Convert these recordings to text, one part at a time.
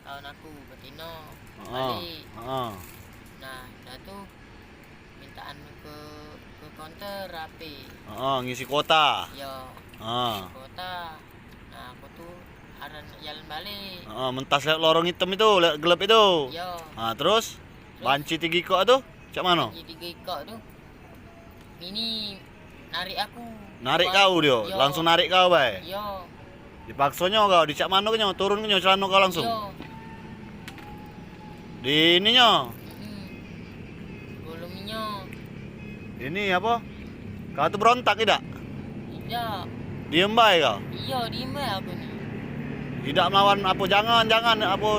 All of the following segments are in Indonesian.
kawan aku betina Heeh. balik. Heeh. Nah, dah tuh mintaan ke counter HP. Heeh, ngisi kuota. Yo, Heeh. di kota. Nah, aku tuh aran jalan balik. Heeh, mentas lewat lorong hitam itu, lewat gelap itu. Yo, Nah, terus banci 3 kok tuh, cak mana? jadi gekok tuh. Ini narik aku. Narik Keluar. kau dia, Yo. langsung narik kau bae. Yo, Dipaksonyo kau, dicak mana kenyo, turun kenyo celana kau langsung. yo. Di ininya, Volumenya ini apa? Kau tuh berontak tidak? tidak. Diem bae kau. Iya, dime aku nih. Tidak melawan apa jangan apa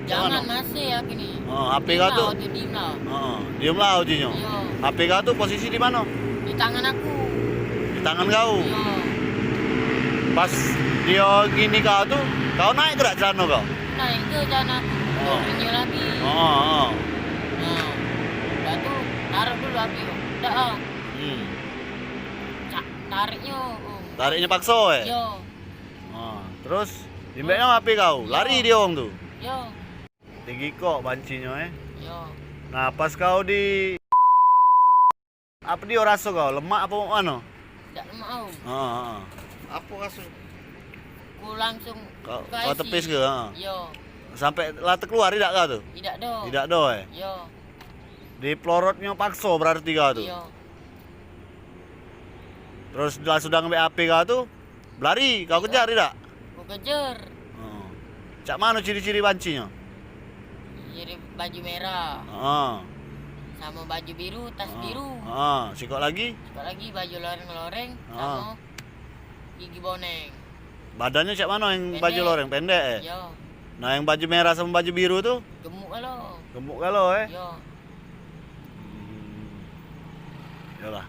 Jangan masih aku nih. Oh, HP kau tuh. Diem lah. Heeh, diem lah ujinya. Iya, HP kau tuh posisi di mana? di tangan aku. Di tangan kau. Iya, Pas dia gini kau tuh, kau naik gerak celana kau. naik ke jalan aku. Oh. Volumenya lagi. Oh. Nah, udah tuh taruh dulu api. Udah, Hmm. tariknya. Tariknya paksa Yo, terus dimbeknya HP kau, lari dia orang tuh. yo, Tinggi kok bancinya yo. Nah, pas kau di apa dia rasa kau lemak apa mana? Tidak mau. Heeh. Apa kasus? Aku langsung Kau tepis ke? Heeh. Yo, Sampai lata keluar tidak kau tuh? tidak do. Tidak do Yo, Di pelorotnya paksa berarti kau tuh. yo. Terus sudah ngambil HP kau tuh, berlari kau kejar tidak? Aku kejar. Heeh. Cak mana ciri-ciri bancinya? Jadi baju merah Heeh. sama baju biru, tas biru. Heeh, sikok lagi. Sekali lagi baju loreng-loreng sama gigi boneng. Badannya cak mana yang Pendek. baju loreng pendek Yo, Nah, yang baju merah sama baju biru tuh gemuk kalau. gemuk kalau Yo. Yalah.